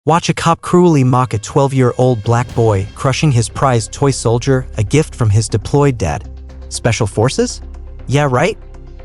Watch a cop cruelly mock a 12-year-old black boy, crushing his prized toy soldier, a gift from his deployed dad. Special Forces? Yeah, right?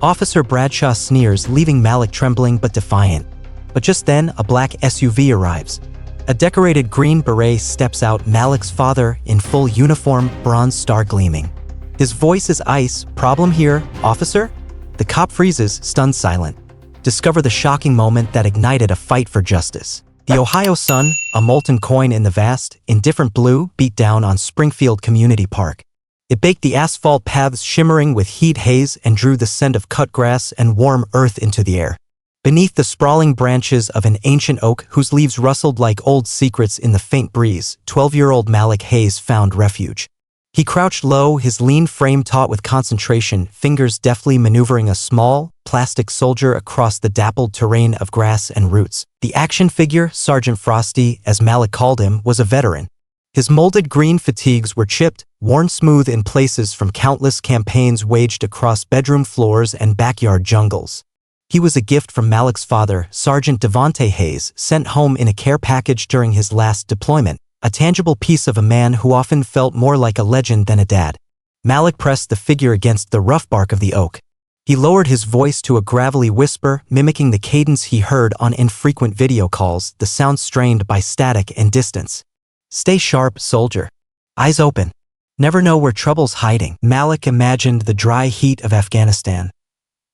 Officer Bradshaw sneers, leaving Malik trembling but defiant. But just then, a black SUV arrives. A decorated Green Beret steps out, Malik's father, in full uniform, bronze star gleaming. His voice is ice. Problem here, officer? The cop freezes, stunned silent. Discover the shocking moment that ignited a fight for justice. The Ohio sun, a molten coin in the vast, indifferent blue, beat down on Springfield Community Park. It baked the asphalt paths shimmering with heat haze and drew the scent of cut grass and warm earth into the air. Beneath the sprawling branches of an ancient oak whose leaves rustled like old secrets in the faint breeze, 12-year-old Malik Hayes found refuge. He crouched low, his lean frame taut with concentration, fingers deftly maneuvering a small, plastic soldier across the dappled terrain of grass and roots. The action figure, Sergeant Frosty, as Malik called him, was a veteran. His molded green fatigues were chipped, worn smooth in places from countless campaigns waged across bedroom floors and backyard jungles. He was a gift from Malik's father, Sergeant Devonte Hayes, sent home in a care package during his last deployment, a tangible piece of a man who often felt more like a legend than a dad. Malik pressed the figure against the rough bark of the oak. He lowered his voice to a gravelly whisper, mimicking the cadence he heard on infrequent video calls, the sound strained by static and distance. Stay sharp, soldier. Eyes open. Never know where trouble's hiding. Malik imagined the dry heat of Afghanistan.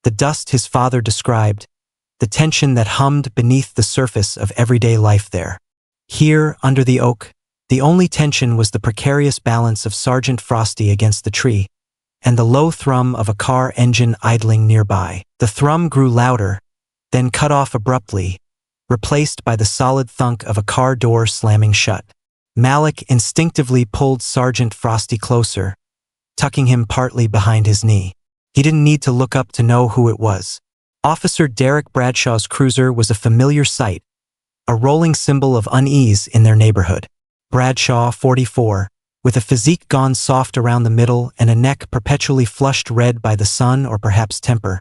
The dust his father described. The tension that hummed beneath the surface of everyday life there. Here, under the oak, the only tension was the precarious balance of Sergeant Frosty against the tree, and the low thrum of a car engine idling nearby. The thrum grew louder, then cut off abruptly, replaced by the solid thunk of a car door slamming shut. Malik instinctively pulled Sergeant Frosty closer, tucking him partly behind his knee. He didn't need to look up to know who it was. Officer Derek Bradshaw's cruiser was a familiar sight, a rolling symbol of unease in their neighborhood. Bradshaw, 44, with a physique gone soft around the middle and a neck perpetually flushed red by the sun or perhaps temper,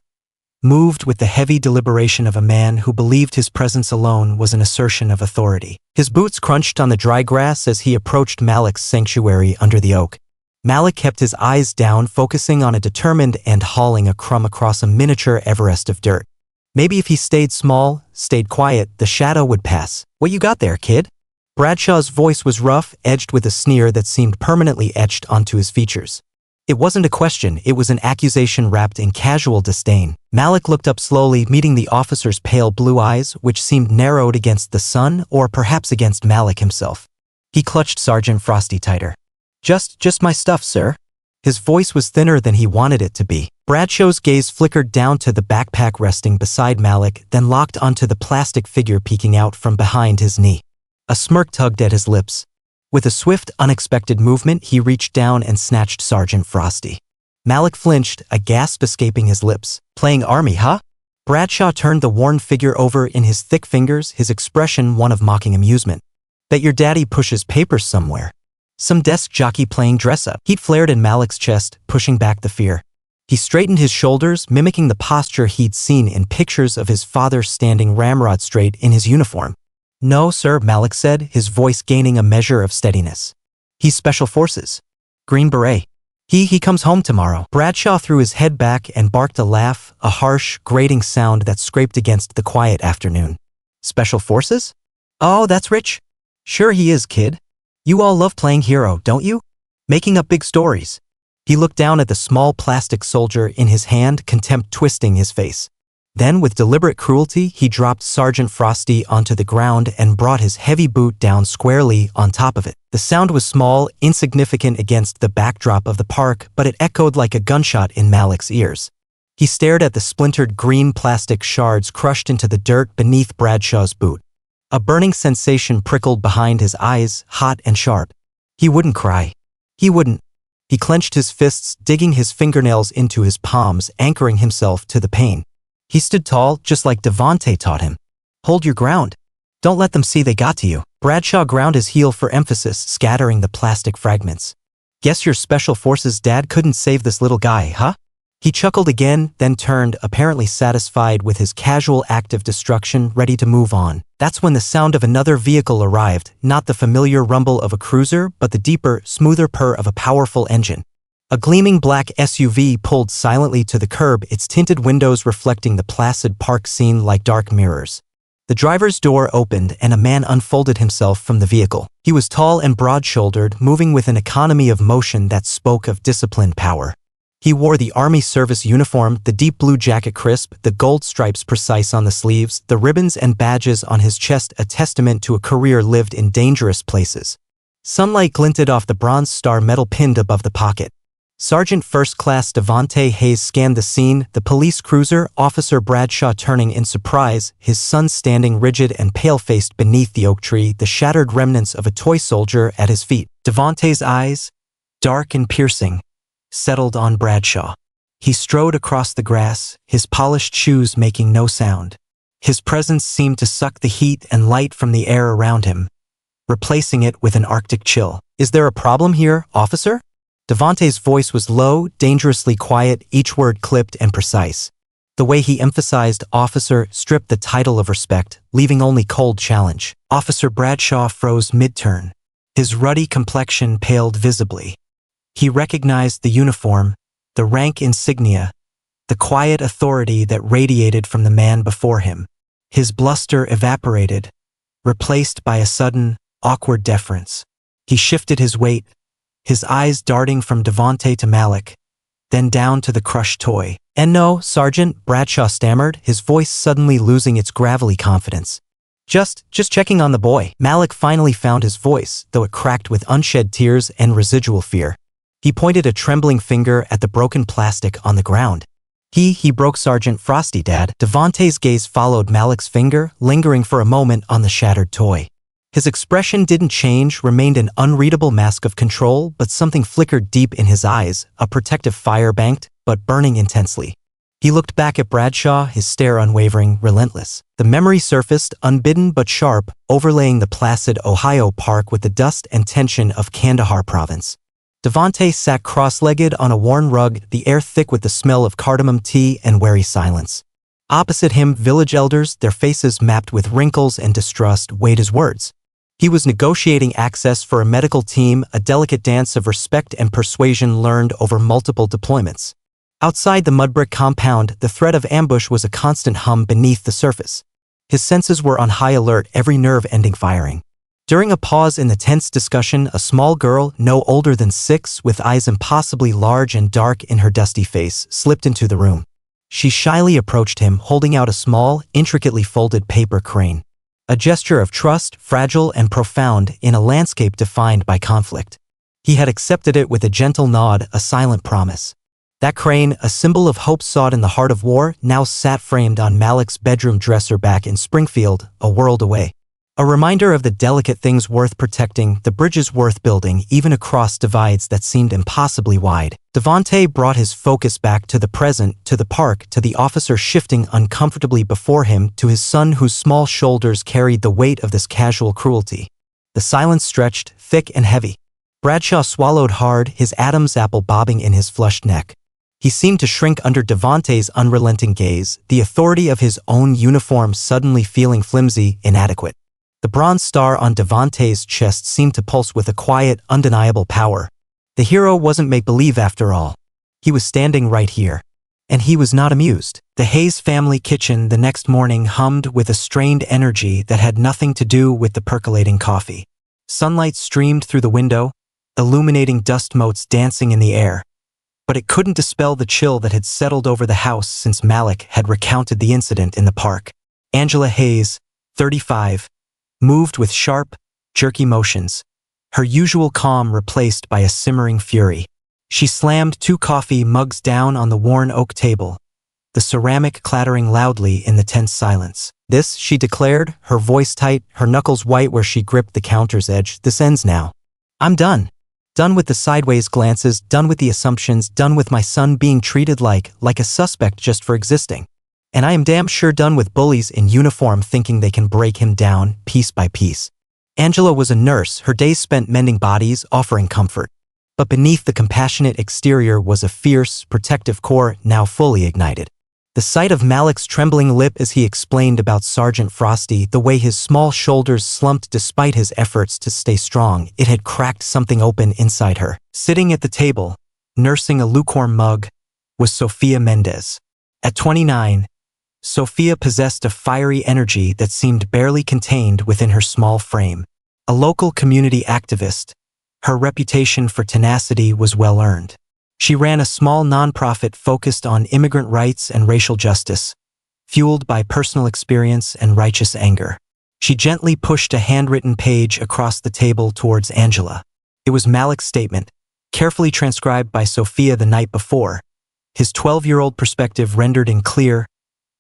moved with the heavy deliberation of a man who believed his presence alone was an assertion of authority. His boots crunched on the dry grass as he approached Malik's sanctuary under the oak. Malik kept his eyes down, focusing on a determined and hauling a crumb across a miniature Everest of dirt. Maybe if he stayed small, stayed quiet, the shadow would pass. What you got there, kid? Bradshaw's voice was rough, edged with a sneer that seemed permanently etched onto his features. It wasn't a question, it was an accusation wrapped in casual disdain. Malik looked up slowly, meeting the officer's pale blue eyes, which seemed narrowed against the sun or perhaps against Malik himself. He clutched Sergeant Frosty tighter. Just my stuff, sir." His voice was thinner than he wanted it to be. Bradshaw's gaze flickered down to the backpack resting beside Malik, then locked onto the plastic figure peeking out from behind his knee. A smirk tugged at his lips. With a swift, unexpected movement, he reached down and snatched Sergeant Frosty. Malik flinched, a gasp escaping his lips. "Playing army, huh?" Bradshaw turned the worn figure over in his thick fingers, his expression one of mocking amusement. "Bet your daddy pushes papers somewhere. Some desk jockey playing dress-up." Heat flared in Malik's chest, pushing back the fear. He straightened his shoulders, mimicking the posture he'd seen in pictures of his father standing ramrod straight in his uniform. "No, sir," Malik said, his voice gaining a measure of steadiness. "He's Special Forces. Green Beret. He comes home tomorrow." Bradshaw threw his head back and barked a laugh, a harsh, grating sound that scraped against the quiet afternoon. "Special Forces? Oh, that's rich. Sure he is, kid. You all love playing hero, don't you? Making up big stories." He looked down at the small plastic soldier in his hand, contempt twisting his face. Then, with deliberate cruelty, he dropped Sergeant Frosty onto the ground and brought his heavy boot down squarely on top of it. The sound was small, insignificant against the backdrop of the park, but it echoed like a gunshot in Malik's ears. He stared at the splintered green plastic shards crushed into the dirt beneath Bradshaw's boot. A burning sensation prickled behind his eyes, hot and sharp. He wouldn't cry. He wouldn't. He clenched his fists, digging his fingernails into his palms, anchoring himself to the pain. He stood tall, just like Devonte taught him. "Hold your ground. Don't let them see they got to you." Bradshaw ground his heel for emphasis, scattering the plastic fragments. "Guess your Special Forces dad couldn't save this little guy, huh? He chuckled again, then turned, apparently satisfied with his casual act of destruction, ready to move on. That's when the sound of another vehicle arrived, not the familiar rumble of a cruiser, but the deeper, smoother purr of a powerful engine. A gleaming black SUV pulled silently to the curb, its tinted windows reflecting the placid park scene like dark mirrors. The driver's door opened and a man unfolded himself from the vehicle. He was tall and broad-shouldered, moving with an economy of motion that spoke of disciplined power. He wore the Army service uniform, the deep blue jacket crisp, the gold stripes precise on the sleeves, the ribbons and badges on his chest a testament to a career lived in dangerous places. Sunlight glinted off the bronze star medal pinned above the pocket. Sergeant First Class Devonte Hayes scanned the scene, the police cruiser, Officer Bradshaw turning in surprise, his son standing rigid and pale-faced beneath the oak tree, the shattered remnants of a toy soldier at his feet. Devonte's eyes, dark and piercing, settled on Bradshaw. He strode across the grass, his polished shoes making no sound. His presence seemed to suck the heat and light from the air around him, replacing it with an arctic chill. "Is there a problem here, officer?" Devonte's voice was low, dangerously quiet, each word clipped and precise. The way he emphasized officer stripped the title of respect, leaving only cold challenge. Officer Bradshaw froze mid-turn. His ruddy complexion paled visibly. He recognized the uniform, the rank insignia, the quiet authority that radiated from the man before him. His bluster evaporated, replaced by a sudden, awkward deference. He shifted his weight, his eyes darting from Devonte to Malik, then down to the crushed toy. "And no, Sergeant," Bradshaw stammered, his voice suddenly losing its gravelly confidence. Just checking on the boy." Malik finally found his voice, though it cracked with unshed tears and residual fear. He pointed a trembling finger at the broken plastic on the ground. He broke Sergeant Frosty, Dad." Devonte's gaze followed Malik's finger, lingering for a moment on the shattered toy. His expression didn't change, remained an unreadable mask of control, but something flickered deep in his eyes, a protective fire banked, but burning intensely. He looked back at Bradshaw, his stare unwavering, relentless. The memory surfaced, unbidden but sharp, overlaying the placid Ohio park with the dust and tension of Kandahar province. Devonte sat cross-legged on a worn rug, the air thick with the smell of cardamom tea and wary silence. Opposite him, village elders, their faces mapped with wrinkles and distrust, weighed his words. He was negotiating access for a medical team, a delicate dance of respect and persuasion learned over multiple deployments. Outside the mudbrick compound, the threat of ambush was a constant hum beneath the surface. His senses were on high alert, every nerve ending firing. During a pause in the tense discussion, a small girl, no older than 6, with eyes impossibly large and dark in her dusty face, slipped into the room. She shyly approached him, holding out a small, intricately folded paper crane. A gesture of trust, fragile and profound, in a landscape defined by conflict. He had accepted it with a gentle nod, a silent promise. That crane, a symbol of hope sought in the heart of war, now sat framed on Malik's bedroom dresser back in Springfield, a world away. A reminder of the delicate things worth protecting, the bridges worth building, even across divides that seemed impossibly wide. Devonte brought his focus back to the present, to the park, to the officer shifting uncomfortably before him, to his son whose small shoulders carried the weight of this casual cruelty. The silence stretched, thick and heavy. Bradshaw swallowed hard, his Adam's apple bobbing in his flushed neck. He seemed to shrink under Devonte's unrelenting gaze, the authority of his own uniform suddenly feeling flimsy, inadequate. The bronze star on Devonte's chest seemed to pulse with a quiet, undeniable power. The hero wasn't make-believe after all. He was standing right here. And he was not amused. The Hayes family kitchen the next morning hummed with a strained energy that had nothing to do with the percolating coffee. Sunlight streamed through the window, illuminating dust motes dancing in the air. But it couldn't dispel the chill that had settled over the house since Malik had recounted the incident in the park. Angela Hayes, 35, moved with sharp, jerky motions, her usual calm replaced by a simmering fury. She slammed 2 coffee mugs down on the worn oak table, the ceramic clattering loudly in the tense silence. "This," she declared, her voice tight, her knuckles white where she gripped the counter's edge, "this ends now. I'm done. Done with the sideways glances, done with the assumptions, done with my son being treated like a suspect just for existing. And I am damn sure done with bullies in uniform thinking they can break him down, piece by piece." Angela was a nurse, her days spent mending bodies, offering comfort. But beneath the compassionate exterior was a fierce, protective core now fully ignited. The sight of Malik's trembling lip as he explained about Sergeant Frosty, the way his small shoulders slumped despite his efforts to stay strong, it had cracked something open inside her. Sitting at the table, nursing a lukewarm mug, was Sophia Mendez. At 29, Sophia possessed a fiery energy that seemed barely contained within her small frame. A local community activist, her reputation for tenacity was well earned. She ran a small nonprofit focused on immigrant rights and racial justice, fueled by personal experience and righteous anger. She gently pushed a handwritten page across the table towards Angela. It was Malik's statement, carefully transcribed by Sophia the night before, his 12-year-old perspective rendered in clear,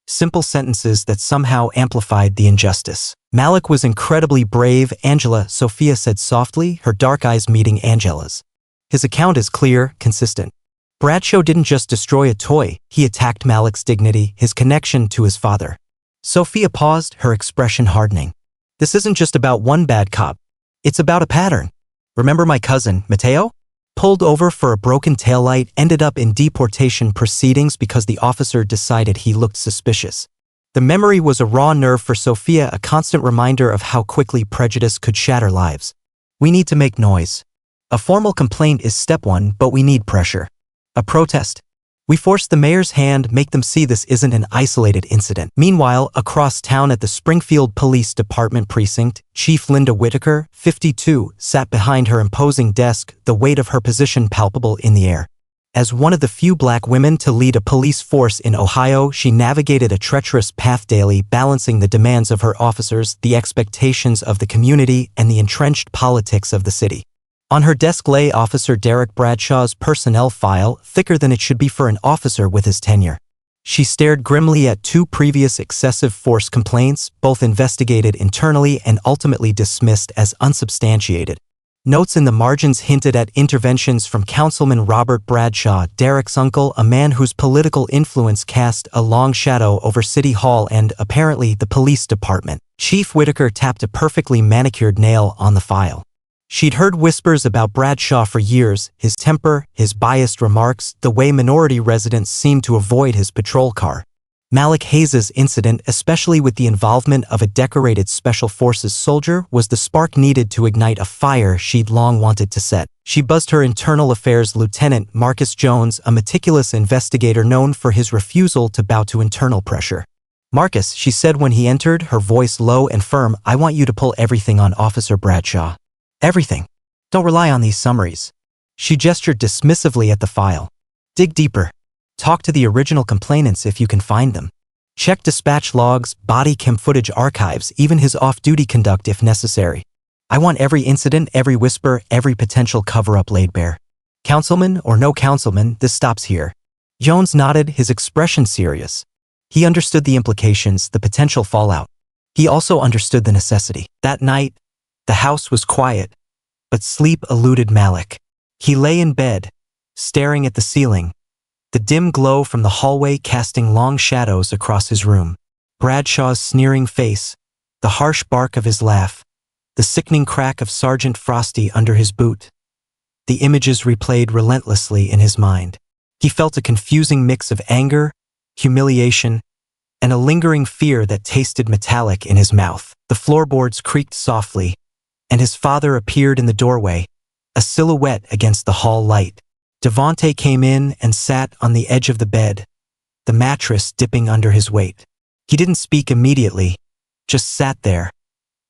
simple sentences that somehow amplified the injustice. Malik was incredibly brave, Angela, Sophia said softly, her dark eyes meeting Angela's. His account is clear, consistent. Bradshaw didn't just destroy a toy, he attacked Malik's dignity, his connection to his father. Sophia paused, her expression hardening. This isn't just about one bad cop. It's about a pattern. Remember my cousin, Mateo? Pulled over for a broken taillight, ended up in deportation proceedings because the officer decided he looked suspicious. The memory was a raw nerve for Sophia, a constant reminder of how quickly prejudice could shatter lives. We need to make noise. A formal complaint is step one, but we need pressure. A protest. We force the mayor's hand, make them see this isn't an isolated incident. Meanwhile, across town at the Springfield Police Department precinct, Chief Linda Whitaker, 52, sat behind her imposing desk, the weight of her position palpable in the air. As one of the few black women to lead a police force in Ohio, she navigated a treacherous path daily, balancing the demands of her officers, the expectations of the community, and the entrenched politics of the city. On her desk lay Officer Derek Bradshaw's personnel file, thicker than it should be for an officer with his tenure. She stared grimly at two previous excessive force complaints, both investigated internally and ultimately dismissed as unsubstantiated. Notes in the margins hinted at interventions from Councilman Robert Bradshaw, Derek's uncle, a man whose political influence cast a long shadow over City Hall and, apparently, the police department. Chief Whitaker tapped a perfectly manicured nail on the file. She'd heard whispers about Bradshaw for years, his temper, his biased remarks, the way minority residents seemed to avoid his patrol car. Malik Hayes' incident, especially with the involvement of a decorated Special Forces soldier, was the spark needed to ignite a fire she'd long wanted to set. She buzzed her Internal Affairs Lieutenant, Marcus Jones, a meticulous investigator known for his refusal to bow to internal pressure. "Marcus," she said when he entered, her voice low and firm, "I want you to pull everything on Officer Bradshaw. Everything. Don't rely on these summaries." She gestured dismissively at the file. "Dig deeper. Talk to the original complainants if you can find them. Check dispatch logs, body cam footage archives, even his off-duty conduct if necessary. I want every incident, every whisper, every potential cover-up laid bare. Councilman or no councilman, this stops here." Jones nodded, his expression serious. He understood the implications, the potential fallout. He also understood the necessity. That night, the house was quiet, but sleep eluded Malik. He lay in bed, staring at the ceiling, the dim glow from the hallway casting long shadows across his room. Bradshaw's sneering face, the harsh bark of his laugh, the sickening crack of Sergeant Frosty under his boot. The images replayed relentlessly in his mind. He felt a confusing mix of anger, humiliation, and a lingering fear that tasted metallic in his mouth. The floorboards creaked softly, and his father appeared in the doorway, a silhouette against the hall light. Devonte came in and sat on the edge of the bed, the mattress dipping under his weight. He didn't speak immediately, just sat there,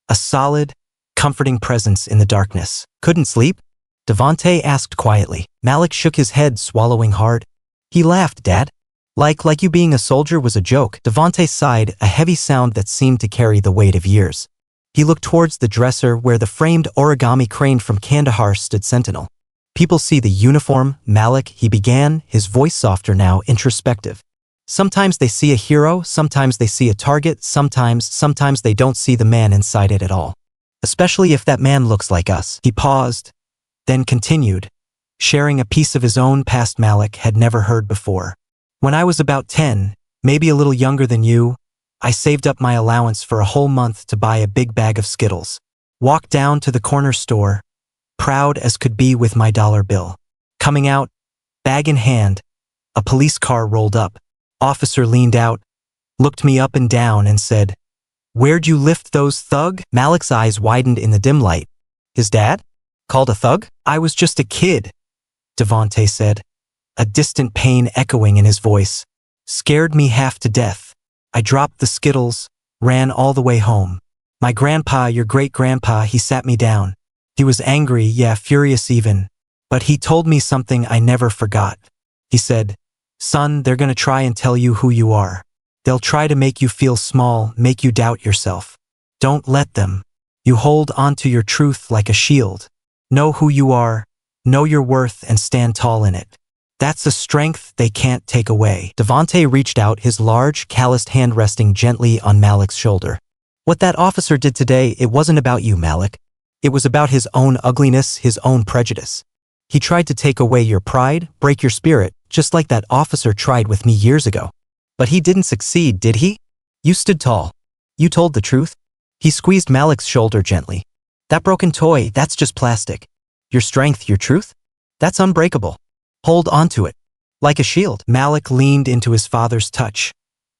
a solid, comforting presence in the darkness. "Couldn't sleep?" Devonte asked quietly. Malik shook his head, swallowing hard. "He laughed, Dad. Like you being a soldier was a joke." Devonte sighed, a heavy sound that seemed to carry the weight of years. He looked towards the dresser where the framed origami crane from Kandahar stood sentinel. "People see the uniform, Malik," he began, his voice softer now, introspective. "Sometimes they see a hero, sometimes they see a target, sometimes they don't see the man inside it at all. Especially if that man looks like us." He paused, then continued, sharing a piece of his own past Malik had never heard before. "When I was about 10, maybe a little younger than you, I saved up my allowance for a whole month to buy a big bag of Skittles. Walked down to the corner store, proud as could be with my dollar bill. Coming out, bag in hand, a police car rolled up. Officer leaned out, looked me up and down and said, "Where'd you lift those, thug?" Malik's eyes widened in the dim light. His dad? Called a thug? I was just a kid, Devonte said, a distant pain echoing in his voice. Scared me half to death. I dropped the Skittles, ran all the way home. My grandpa, your great-grandpa, he sat me down. He was angry, yeah, furious even. But he told me something I never forgot. He said, "Son, they're gonna try and tell you who you are. They'll try to make you feel small, make you doubt yourself. Don't let them. You hold onto your truth like a shield. Know who you are, know your worth, and stand tall in it. That's a strength they can't take away." Devonte reached out, his large, calloused hand resting gently on Malik's shoulder. What that officer did today, it wasn't about you, Malik. It was about his own ugliness, his own prejudice. He tried to take away your pride, break your spirit, just like that officer tried with me years ago. But he didn't succeed, did he? You stood tall. You told the truth. He squeezed Malik's shoulder gently. That broken toy, that's just plastic. Your strength, your truth? That's unbreakable. Hold on to it. Like a shield. Malik leaned into his father's touch,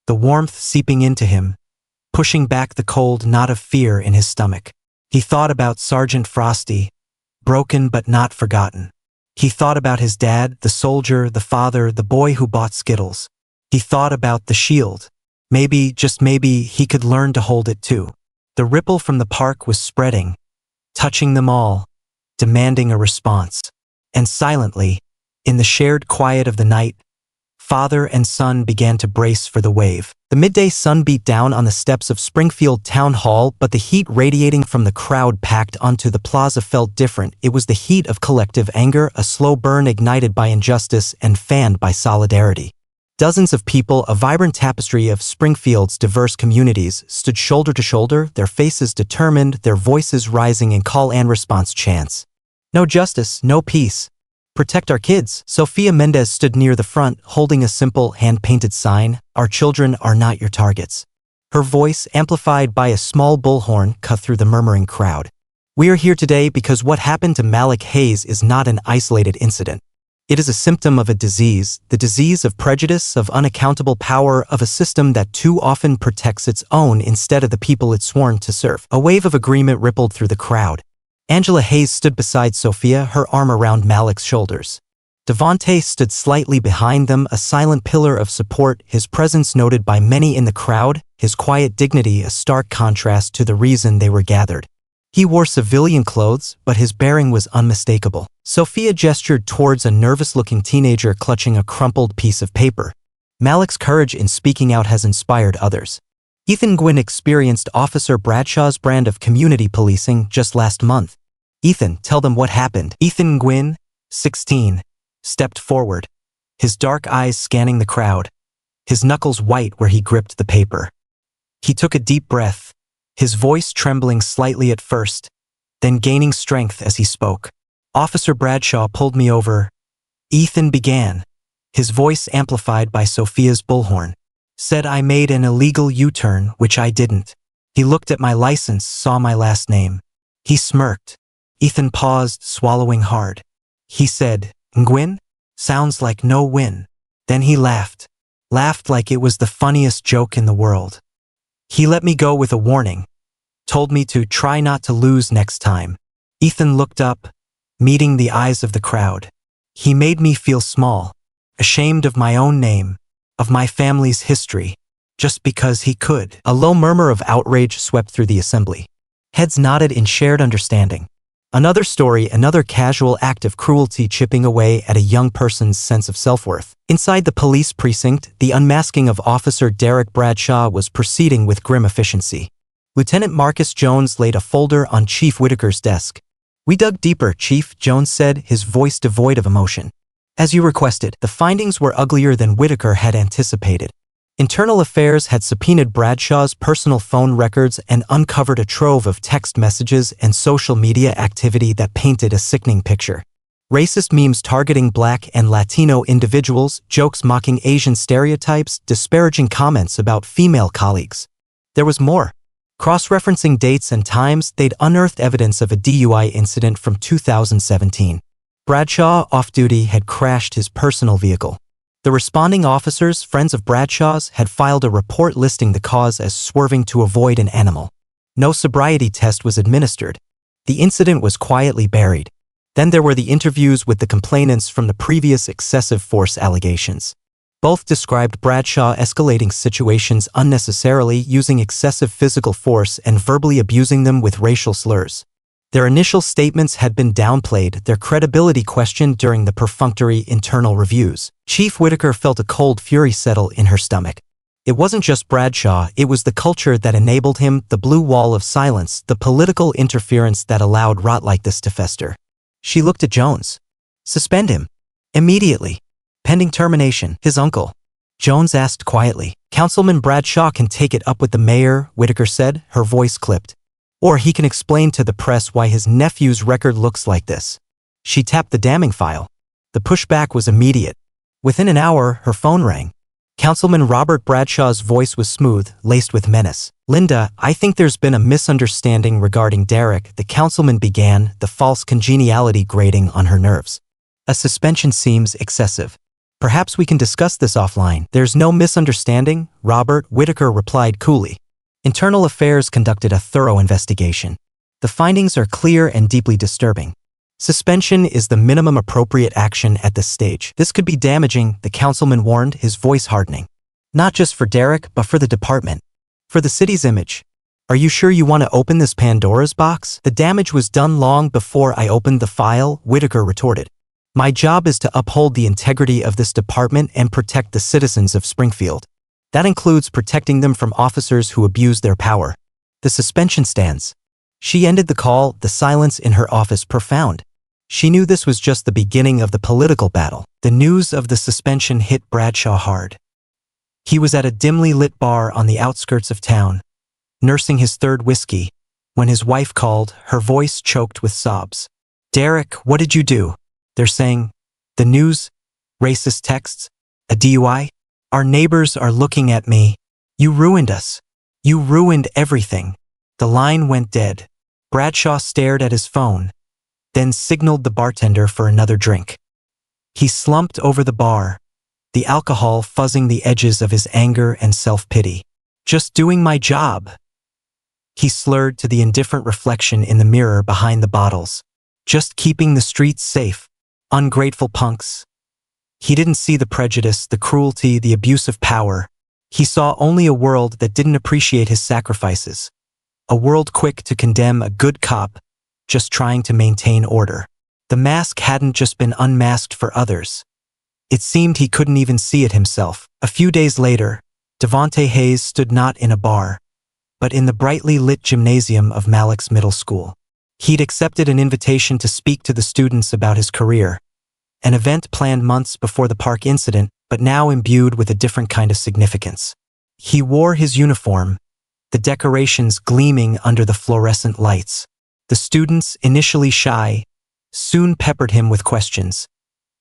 the warmth seeping into him, pushing back the cold knot of fear in his stomach. He thought about Sergeant Frosty, broken but not forgotten. He thought about his dad, the soldier, the father, the boy who bought Skittles. He thought about the shield. Maybe, just maybe, he could learn to hold it too. The ripple from the park was spreading, touching them all, demanding a response. And silently, in the shared quiet of the night, father and son began to brace for the wave. The midday sun beat down on the steps of Springfield Town Hall, but the heat radiating from the crowd packed onto the plaza felt different. It was the heat of collective anger, a slow burn ignited by injustice and fanned by solidarity. Dozens of people, a vibrant tapestry of Springfield's diverse communities, stood shoulder to shoulder, their faces determined, their voices rising in call and response chants. No justice, no peace. Protect our kids. Sophia Mendez stood near the front, holding a simple, hand-painted sign, "Our children are not your targets." Her voice, amplified by a small bullhorn, cut through the murmuring crowd. We are here today because what happened to Malik Hayes is not an isolated incident. It is a symptom of a disease, the disease of prejudice, of unaccountable power, of a system that too often protects its own instead of the people it's sworn to serve. A wave of agreement rippled through the crowd. Angela Hayes stood beside Sophia, her arm around Malik's shoulders. Devonte stood slightly behind them, a silent pillar of support, his presence noted by many in the crowd, his quiet dignity a stark contrast to the reason they were gathered. He wore civilian clothes, but his bearing was unmistakable. Sophia gestured towards a nervous-looking teenager clutching a crumpled piece of paper. Malik's courage in speaking out has inspired others. Gwyn experienced Officer Bradshaw's brand of community policing just last month. Ethan, tell them what happened. Gwyn, 16, stepped forward, his dark eyes scanning the crowd, his knuckles white where he gripped the paper. He took a deep breath, his voice trembling slightly at first, then gaining strength as he spoke. Officer Bradshaw pulled me over. Ethan began, his voice amplified by Sophia's bullhorn. Said I made an illegal U-turn, which I didn't. He looked at my license, saw my last name. He smirked. Ethan paused, swallowing hard. He said, "Gwyn? Sounds like no win." Then he laughed. Laughed like it was the funniest joke in the world. He let me go with a warning. Told me to try not to lose next time. Ethan looked up, meeting the eyes of the crowd. He made me feel small, ashamed of my own name, of my family's history, just because he could. A low murmur of outrage swept through the assembly. Heads nodded in shared understanding. Another story, another casual act of cruelty chipping away at a young person's sense of self-worth. Inside the police precinct, the unmasking of Officer Derek Bradshaw was proceeding with grim efficiency. Lieutenant Marcus Jones laid a folder on Chief Whitaker's desk. "We dug deeper, Chief," Jones said, his voice devoid of emotion. "As you requested, the findings were uglier than Whitaker had anticipated. Internal Affairs had subpoenaed Bradshaw's personal phone records and uncovered a trove of text messages and social media activity that painted a sickening picture. Racist memes targeting Black and Latino individuals, jokes mocking Asian stereotypes, disparaging comments about female colleagues. There was more. Cross-referencing dates and times, they'd unearthed evidence of a DUI incident from 2017. Bradshaw, off-duty, had crashed his personal vehicle. The responding officers, friends of Bradshaw's, had filed a report listing the cause as swerving to avoid an animal. No sobriety test was administered. The incident was quietly buried. Then there were the interviews with the complainants from the previous excessive force allegations. Both described Bradshaw escalating situations unnecessarily, using excessive physical force and verbally abusing them with racial slurs. Their initial statements had been downplayed, their credibility questioned during the perfunctory internal reviews. Chief Whitaker felt a cold fury settle in her stomach. It wasn't just Bradshaw, it was the culture that enabled him, the blue wall of silence, the political interference that allowed rot like this to fester. She looked at Jones. Suspend him. Immediately. Pending termination, his uncle. Jones asked quietly. Councilman Bradshaw can take it up with the mayor, Whitaker said, her voice clipped. Or he can explain to the press why his nephew's record looks like this. She tapped the damning file. The pushback was immediate. Within an hour, her phone rang. Councilman Robert Bradshaw's voice was smooth, laced with menace. Linda, I think there's been a misunderstanding regarding Derek, the councilman began, the false congeniality grating on her nerves. A suspension seems excessive. Perhaps we can discuss this offline. There's no misunderstanding, Robert, Whitaker replied coolly. Internal Affairs conducted a thorough investigation. The findings are clear and deeply disturbing. Suspension is the minimum appropriate action at this stage. This could be damaging, the councilman warned, his voice hardening. Not just for Derek, but for the department. For the city's image. Are you sure you want to open this Pandora's box? The damage was done long before I opened the file, Whitaker retorted. My job is to uphold the integrity of this department and protect the citizens of Springfield. That includes protecting them from officers who abuse their power. The suspension stands. She ended the call, the silence in her office profound. She knew this was just the beginning of the political battle. The news of the suspension hit Bradshaw hard. He was at a dimly lit bar on the outskirts of town, nursing his third whiskey, when his wife called, her voice choked with sobs. Derek, what did you do? They're saying, the news, racist texts, a DUI? Our neighbors are looking at me. You ruined us. You ruined everything. The line went dead. Bradshaw stared at his phone, then signaled the bartender for another drink. He slumped over the bar, the alcohol fuzzing the edges of his anger and self-pity. Just doing my job. He slurred to the indifferent reflection in the mirror behind the bottles. Just keeping the streets safe. Ungrateful punks. He didn't see the prejudice, the cruelty, the abuse of power. He saw only a world that didn't appreciate his sacrifices. A world quick to condemn a good cop, just trying to maintain order. The mask hadn't just been unmasked for others. It seemed he couldn't even see it himself. A few days later, Devonte Hayes stood not in a bar, but in the brightly lit gymnasium of Malik's middle school. He'd accepted an invitation to speak to the students about his career, an event planned months before the park incident, but now imbued with a different kind of significance. He wore his uniform, the decorations gleaming under the fluorescent lights. The students, initially shy, soon peppered him with questions,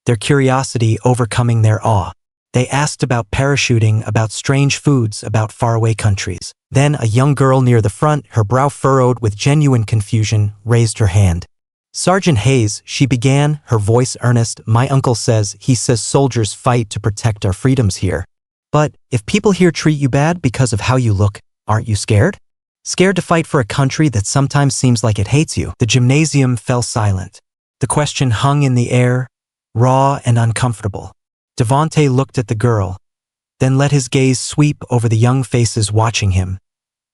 their curiosity overcoming their awe. They asked about parachuting, about strange foods, about faraway countries. Then a young girl near the front, her brow furrowed with genuine confusion, raised her hand. Sergeant Hayes, she began, her voice earnest, my uncle says, he says soldiers fight to protect our freedoms here. But if people here treat you bad because of how you look, aren't you scared? Scared to fight for a country that sometimes seems like it hates you? The gymnasium fell silent. The question hung in the air, raw and uncomfortable. Devonte looked at the girl, then let his gaze sweep over the young faces watching him,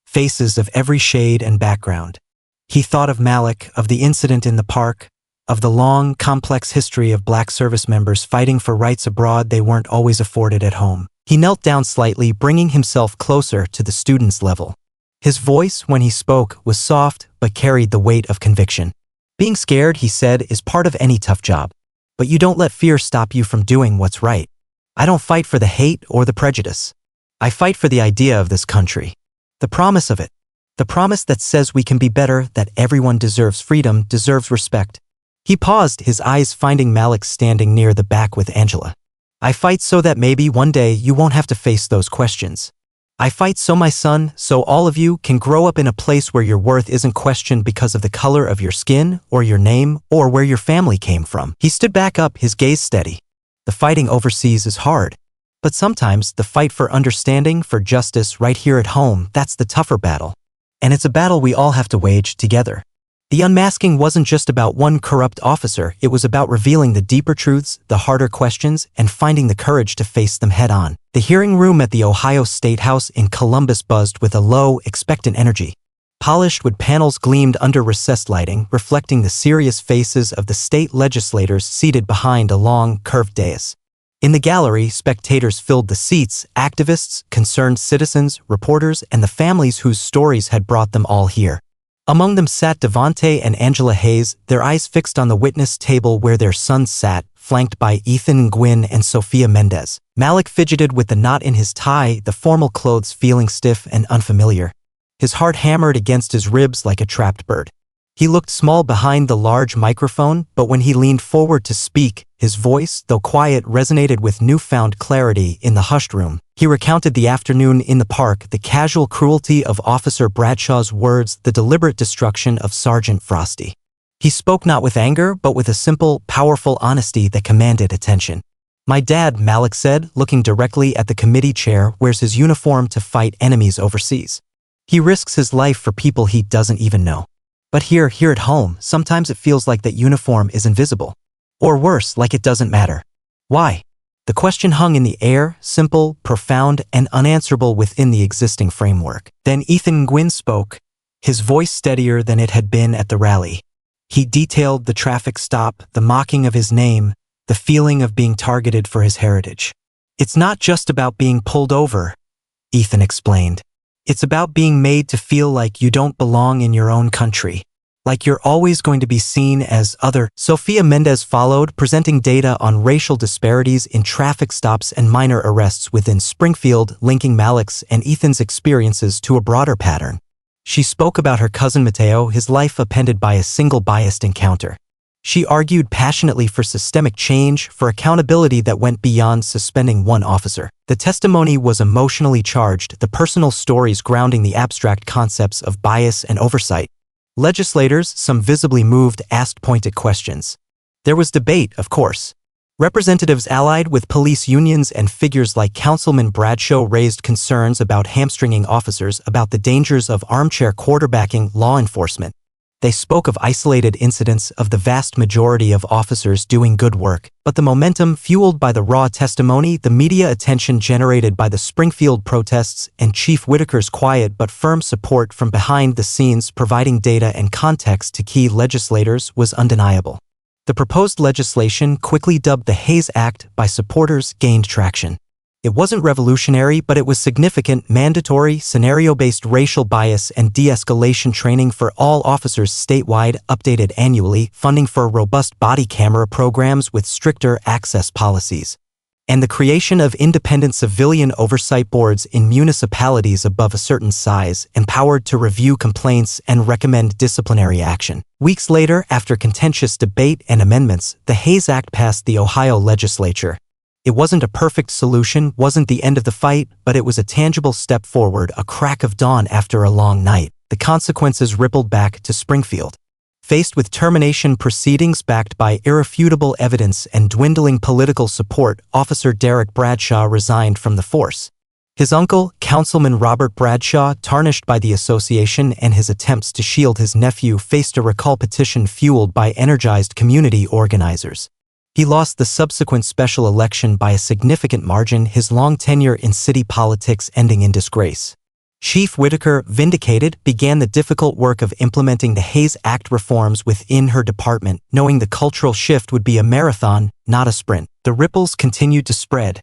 faces of every shade and background. He thought of Malik, of the incident in the park, of the long, complex history of black service members fighting for rights abroad they weren't always afforded at home. He knelt down slightly, bringing himself closer to the student's level. His voice, when he spoke, was soft but carried the weight of conviction. Being scared, he said, is part of any tough job. But you don't let fear stop you from doing what's right. I don't fight for the hate or the prejudice. I fight for the idea of this country. The promise of it. The promise that says we can be better, that everyone deserves freedom, deserves respect. He paused, his eyes finding Malik standing near the back with Angela. I fight so that maybe one day you won't have to face those questions. I fight so my son, so all of you can grow up in a place where your worth isn't questioned because of the color of your skin, or your name, or where your family came from. He stood back up, his gaze steady. The fighting overseas is hard. But sometimes the fight for understanding, for justice right here at home, that's the tougher battle. And it's a battle we all have to wage together. The unmasking wasn't just about one corrupt officer, it was about revealing the deeper truths, the harder questions, and finding the courage to face them head on. The hearing room at the Ohio State House in Columbus buzzed with a low, expectant energy. Polished wood panels gleamed under recessed lighting, reflecting the serious faces of the state legislators seated behind a long, curved dais. In the gallery, spectators filled the seats, activists, concerned citizens, reporters, and the families whose stories had brought them all here. Among them sat Devonte and Angela Hayes, their eyes fixed on the witness table where their sons sat, flanked by Ethan, Gwyn, and Sophia Mendez. Malik fidgeted with the knot in his tie, the formal clothes feeling stiff and unfamiliar. His heart hammered against his ribs like a trapped bird. He looked small behind the large microphone, but when he leaned forward to speak, his voice, though quiet, resonated with newfound clarity in the hushed room. He recounted the afternoon in the park, the casual cruelty of Officer Bradshaw's words, the deliberate destruction of Sergeant Frosty. He spoke not with anger, but with a simple, powerful honesty that commanded attention. "My dad," Malik said, looking directly at the committee chair, "wears his uniform to fight enemies overseas. He risks his life for people he doesn't even know. But here at home, sometimes it feels like that uniform is invisible. Or worse, like it doesn't matter. Why?" The question hung in the air, simple, profound, and unanswerable within the existing framework. Then Ethan Gwyn spoke, his voice steadier than it had been at the rally. He detailed the traffic stop, the mocking of his name, the feeling of being targeted for his heritage. "It's not just about being pulled over," Ethan explained. "It's about being made to feel like you don't belong in your own country. Like you're always going to be seen as other." Sophia Mendez followed, presenting data on racial disparities in traffic stops and minor arrests within Springfield, linking Malik's and Ethan's experiences to a broader pattern. She spoke about her cousin Mateo, his life upended by a single biased encounter. She argued passionately for systemic change, for accountability that went beyond suspending one officer. The testimony was emotionally charged, the personal stories grounding the abstract concepts of bias and oversight. Legislators, some visibly moved, asked pointed questions. There was debate, of course. Representatives allied with police unions and figures like Councilman Bradshaw raised concerns about hamstringing officers, about the dangers of armchair quarterbacking law enforcement. They spoke of isolated incidents, of the vast majority of officers doing good work, but the momentum fueled by the raw testimony, the media attention generated by the Springfield protests, and Chief Whitaker's quiet but firm support from behind the scenes providing data and context to key legislators was undeniable. The proposed legislation, quickly dubbed the Hayes Act by supporters, gained traction. It wasn't revolutionary, but it was significant, mandatory, scenario-based racial bias and de-escalation training for all officers statewide, updated annually, funding for robust body camera programs with stricter access policies, and the creation of independent civilian oversight boards in municipalities above a certain size, empowered to review complaints and recommend disciplinary action. Weeks later, after contentious debate and amendments, the Hayes Act passed the Ohio legislature. It wasn't a perfect solution, wasn't the end of the fight, but it was a tangible step forward, a crack of dawn after a long night. The consequences rippled back to Springfield. Faced with termination proceedings backed by irrefutable evidence and dwindling political support, Officer Derek Bradshaw resigned from the force. His uncle, Councilman Robert Bradshaw, tarnished by the association and his attempts to shield his nephew, faced a recall petition fueled by energized community organizers. He lost the subsequent special election by a significant margin, his long tenure in city politics ending in disgrace. Chief Whitaker, vindicated, began the difficult work of implementing the Hayes Act reforms within her department, knowing the cultural shift would be a marathon, not a sprint. The ripples continued to spread,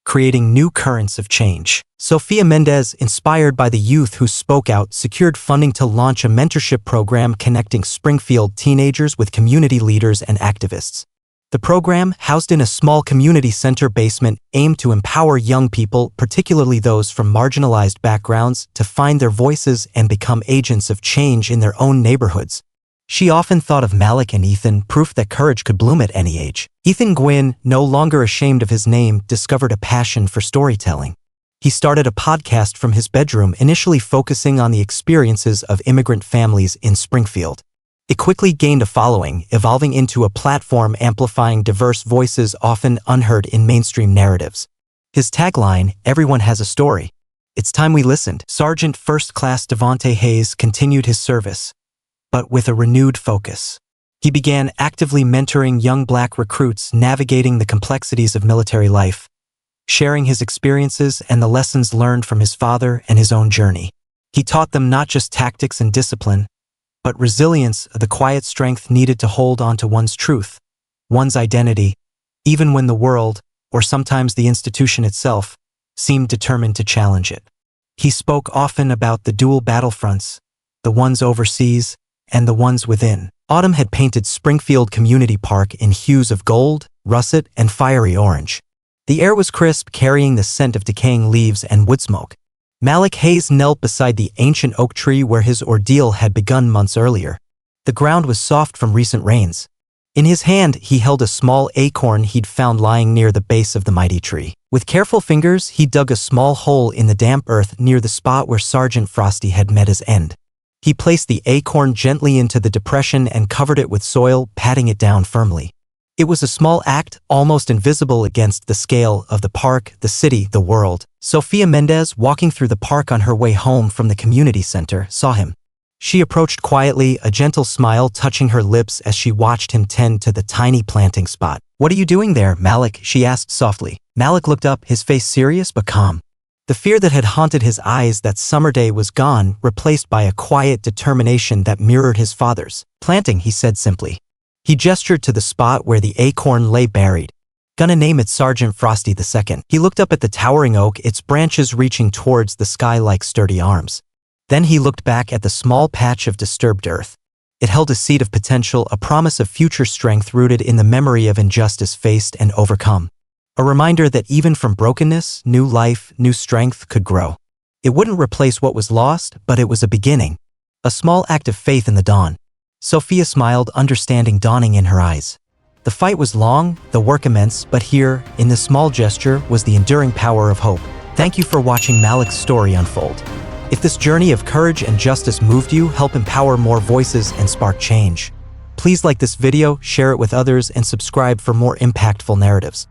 creating new currents of change. Sophia Mendez, inspired by the youth who spoke out, secured funding to launch a mentorship program connecting Springfield teenagers with community leaders and activists. The program, housed in a small community center basement, aimed to empower young people, particularly those from marginalized backgrounds, to find their voices and become agents of change in their own neighborhoods. She often thought of Malik and Ethan, proof that courage could bloom at any age. Ethan Gwyn, no longer ashamed of his name, discovered a passion for storytelling. He started a podcast from his bedroom, initially focusing on the experiences of immigrant families in Springfield. It quickly gained a following, evolving into a platform amplifying diverse voices often unheard in mainstream narratives. His tagline, "Everyone has a story. It's time we listened." Sergeant First Class Devonte Hayes continued his service, but with a renewed focus. He began actively mentoring young Black recruits navigating the complexities of military life, sharing his experiences and the lessons learned from his father and his own journey. He taught them not just tactics and discipline, but resilience, the quiet strength needed to hold on to one's truth, one's identity, even when the world, or sometimes the institution itself, seemed determined to challenge it. He spoke often about the dual battlefronts, the ones overseas and the ones within. Autumn had painted Springfield Community Park in hues of gold, russet, and fiery orange. The air was crisp, carrying the scent of decaying leaves and wood smoke. Malik Hayes knelt beside the ancient oak tree where his ordeal had begun months earlier. The ground was soft from recent rains. In his hand, he held a small acorn he'd found lying near the base of the mighty tree. With careful fingers, he dug a small hole in the damp earth near the spot where Sergeant Frosty had met his end. He placed the acorn gently into the depression and covered it with soil, patting it down firmly. It was a small act, almost invisible against the scale of the park, the city, the world. Sophia Mendez, walking through the park on her way home from the community center, saw him. She approached quietly, a gentle smile touching her lips as she watched him tend to the tiny planting spot. "What are you doing there, Malik?" she asked softly. Malik looked up, his face serious but calm. The fear that had haunted his eyes that summer day was gone, replaced by a quiet determination that mirrored his father's. "Planting," he said simply. He gestured to the spot where the acorn lay buried. "Gonna name it Sergeant Frosty II. He looked up at the towering oak, its branches reaching towards the sky like sturdy arms. Then he looked back at the small patch of disturbed earth. It held a seed of potential, a promise of future strength rooted in the memory of injustice faced and overcome. A reminder that even from brokenness, new life, new strength could grow. It wouldn't replace what was lost, but it was a beginning. A small act of faith in the dawn. Sophia smiled, understanding dawning in her eyes. The fight was long, the work immense, but here, in this small gesture, was the enduring power of hope. Thank you for watching Malik's story unfold. If this journey of courage and justice moved you, help empower more voices and spark change. Please like this video, share it with others, and subscribe for more impactful narratives.